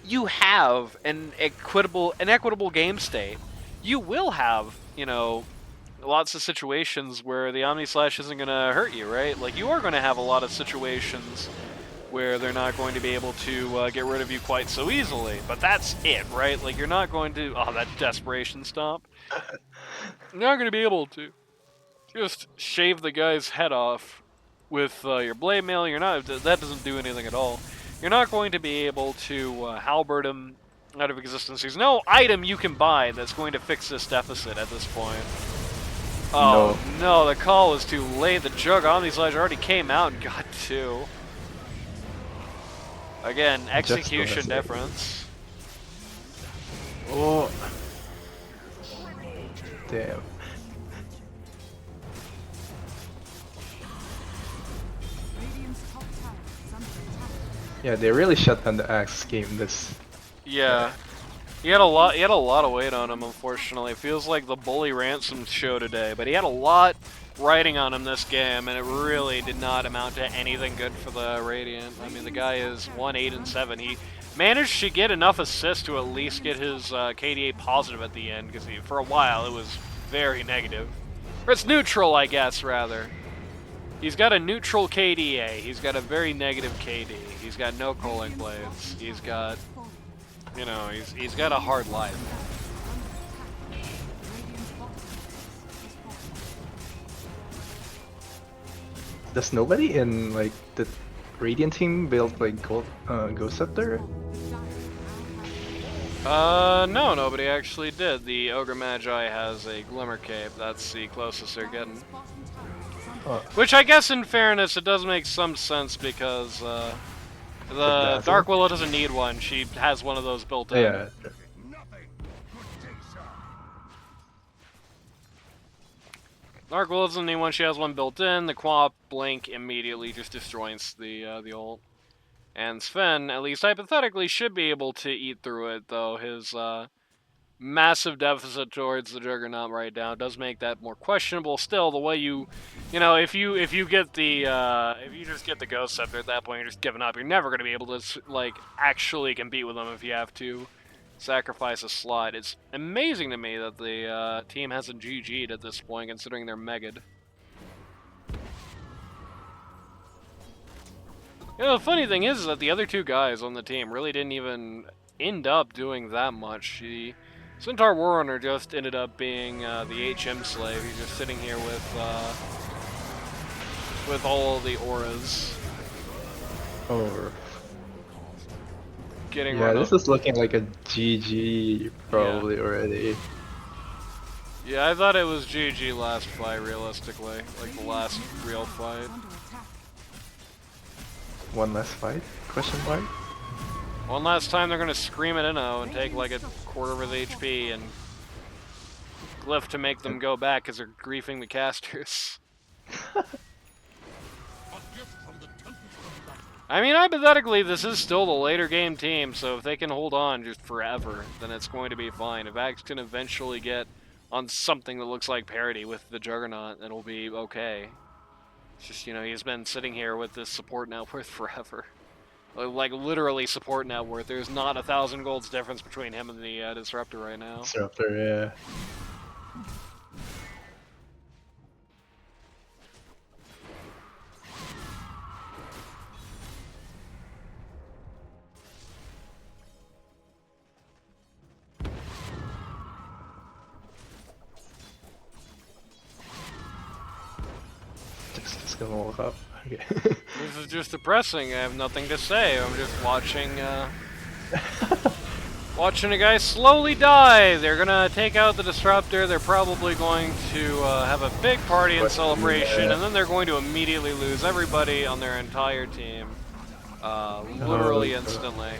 you have an equitable game state, you will have, lots of situations where the Omni Slash isn't going to hurt you, right? Like, you are going to have a lot of situations where they're not going to be able to get rid of you quite so easily. But that's it, right? Like, you're not going to... Oh, that Desperation Stomp. You're not going to be able to just shave the guy's head off with your Blade Mail. You're not... That doesn't do anything at all. You're not going to be able to halberd him out of existence. There's no item you can buy that's going to fix this deficit at this point. Oh, no, the call was too late. The Jug Omni Slash already came out and got 2. Again, execution difference. Oh. Damn. Yeah, they really shut down the Axe game this. Yeah. He had a lot of weight on him, unfortunately. It feels like the bully Ransoms show today, but he had a lot riding on him this game, and it really did not amount to anything good for the Radiant. I mean, the guy is 1-8-7. He managed to get enough assists to at least get his KDA positive at the end, because for a while it was very negative. Or it's neutral, I guess, rather. He's got a neutral KDA. He's got a very negative KD. He's got no Culling Blades. He's got... he's got a hard life. Does nobody in like the Radiant team build like Ghost Scepter? No, nobody actually did. The Ogre Magi has a Glimmer Cape. That's the closest they're getting. Which I guess, in fairness, it does make some sense because the Dark Willow doesn't need one. She has one of those built in. Yeah. Arc Wilson, when she has one built in, the Quap Blink immediately just destroys the ult. And Sven, at least hypothetically, should be able to eat through it, though his massive deficit towards the Juggernaut right now does make that more questionable. Still, the way you know, if you get the if you just get the Ghost Scepter at that point, you're just giving up. You're never going to be able to like actually compete with them if you have to sacrifice a slot. It's amazing to me that the team hasn't GG'd at this point, considering they're Megad. You know, the funny thing is that the other two guys on the team really didn't even end up doing that much. The Centaur Warrunner just ended up being the HM slave. He's just sitting here with all the auras. Oh. Getting Yeah, run this up. is looking like a GG probably already. Yeah, I thought it was GG last fight, realistically. Like the last real fight. Under attack. One last fight? Question mark? One last time they're gonna scream at Inno and take like a quarter of his HP and glyph to make them go back because they're griefing the casters. I mean, hypothetically, this is still the later game team, so if they can hold on just forever, then it's going to be fine. If Axe can eventually get on something that looks like parity with the Juggernaut, it'll be okay. It's just, you know, he's been sitting here with this support net worth forever. Like, literally support net worth. There's not 1,000 golds difference between him and the Disruptor right now. Disruptor, yeah. Just gonna walk up. Okay. This is just depressing. I have nothing to say. I'm just watching, watching a guy slowly die. They're gonna take out the Disruptor. They're probably going to have a big party and celebration, and then they're going to immediately lose everybody on their entire team. Literally instantly.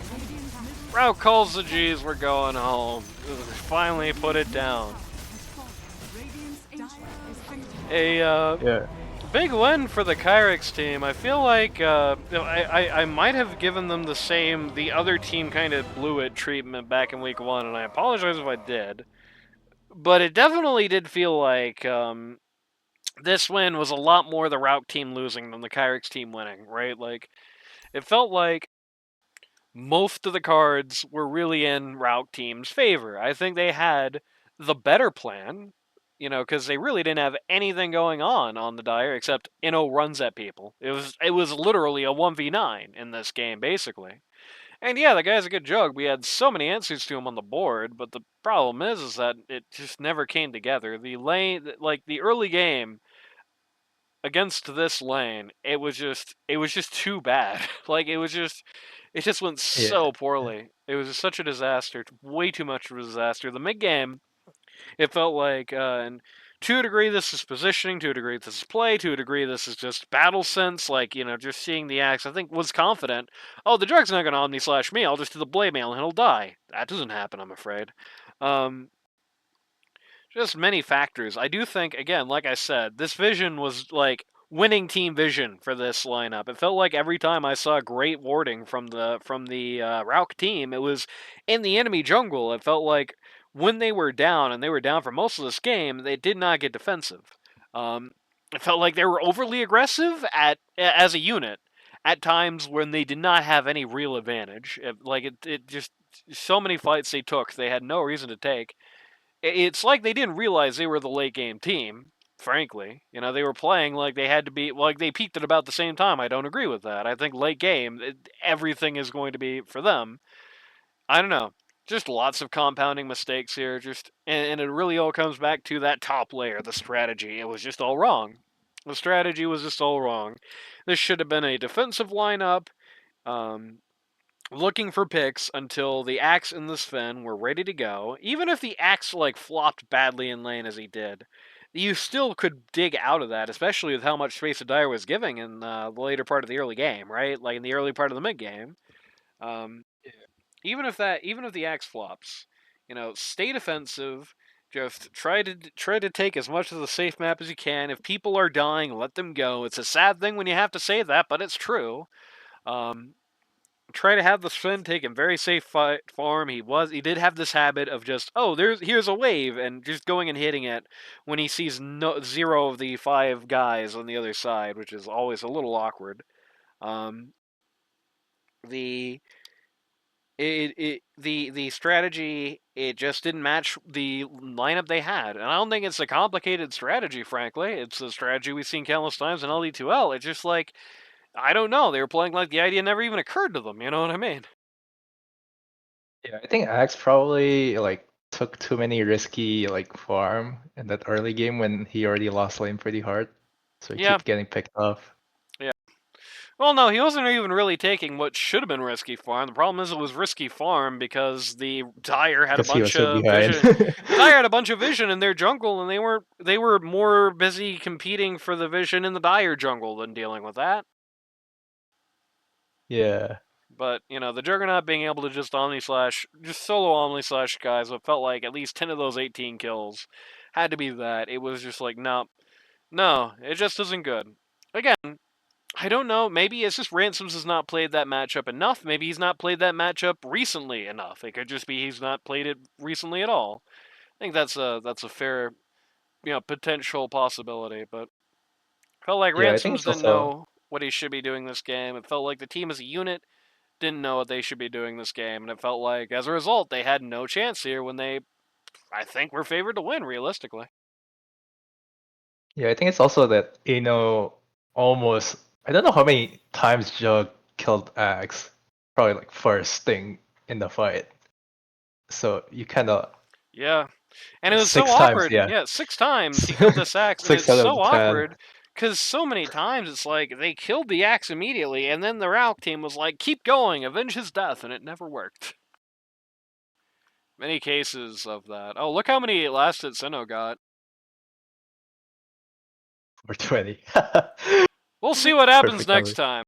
Route calls the G's, we're going home. Finally put it down. A, Yeah. big win for the Kyrix team. I feel like I might have given them the other team kind of blew it treatment back in week 1, and I apologize if I did. But it definitely did feel like this win was a lot more the Route team losing than the Kyrix team winning, right? Like, it felt like most of the cards were really in Route team's favor. I think they had the better plan, you know, because they really didn't have anything going on the Dire except Inno runs at people. It was literally a 1v9 in this game, basically. And yeah, the guy's a good joke. We had so many answers to him on the board, but the problem is that it just never came together. The lane, like the early game against this lane, it was just too bad. Like it just went so poorly. It was just such a disaster, way too much of a disaster. The mid game, it felt like, and to a degree, this is positioning. To a degree, this is play. To a degree, this is just battle sense. Like, you know, just seeing the axe, I think, was confident. Oh, the drug's not going to omni slash me. I'll just do the blade mail and he'll die. That doesn't happen, I'm afraid. Just many factors. I do think, again, like I said, this vision was like winning team vision for this lineup. It felt like every time I saw great warding from the Rauk team, it was in the enemy jungle. It felt like when they were down, and they were down for most of this game, they did not get defensive. It felt like they were overly aggressive as a unit at times when they did not have any real advantage. It just so many fights they took, they had no reason to take. It's like they didn't realize they were the late game team, frankly. You know, they were playing like they had to be, like they peaked at about the same time. I don't agree with that. I think late game, everything is going to be for them. I don't know. Just lots of compounding mistakes here. And it really all comes back to that top layer, the strategy. It was just all wrong. The strategy was just all wrong. This should have been a defensive lineup. Looking for picks until the axe and the Sven were ready to go. Even if the axe like flopped badly in lane as he did, you still could dig out of that, especially with how much space Adire was giving in the later part of the early game, right? Like in the early part of the mid game. Even if the axe flops, you know, stay defensive. Just try to take as much of the safe map as you can. If people are dying, let them go. It's a sad thing when you have to say that, but it's true. Try to have the Sven take a very safe farm. He did have this habit of just, oh, here's a wave, and just going and hitting it when he sees zero of the 5 guys on the other side, which is always a little awkward. The the strategy, it just didn't match the lineup they had, and I don't think it's a complicated strategy. Frankly, it's a strategy we've seen countless times in LD2L. It's just like, I don't know, they were playing like the idea never even occurred to them. You know what I mean? Yeah, I think Axe probably like took too many risky like farm in that early game when he already lost lane pretty hard. So he Yeah. keeps getting picked off. Well, no, he wasn't even really taking what should have been risky farm. The problem is it was risky farm because the Dire had a Because he was bunch so of behind. vision. The Dire had a bunch of vision in their jungle, and they were more busy competing for the vision in the Dire jungle than dealing with that. Yeah. But, you know, the Juggernaut being able to just solo Omni Slash guys, it felt like at least 10 of those 18 kills had to be that. It was just like, no, it just isn't good. Again, I don't know. Maybe it's just Ransoms has not played that matchup enough. Maybe he's not played that matchup recently enough. It could just be he's not played it recently at all. I think that's a fair, potential possibility. But felt like Yeah, I think Ransoms it's didn't also know what he should be doing this game. It felt like the team as a unit didn't know what they should be doing this game, and it felt like as a result they had no chance here when they, I think, were favored to win realistically. yeah, I think it's also that almost I don't know how many times Jug killed Axe. Probably like first thing in the fight. So you kinda Yeah. And it was so 6 times, awkward. yeah. Yeah, 6 times he killed this axe, and Six it's out of so the 10. awkward because so many times it's like they killed the axe immediately, and then the Rauk team was like, keep going, avenge his death, and it never worked. Many cases of that. Oh, look how many last hit Sinnoh got. 420. We'll see what happens Perfect next numbers. time.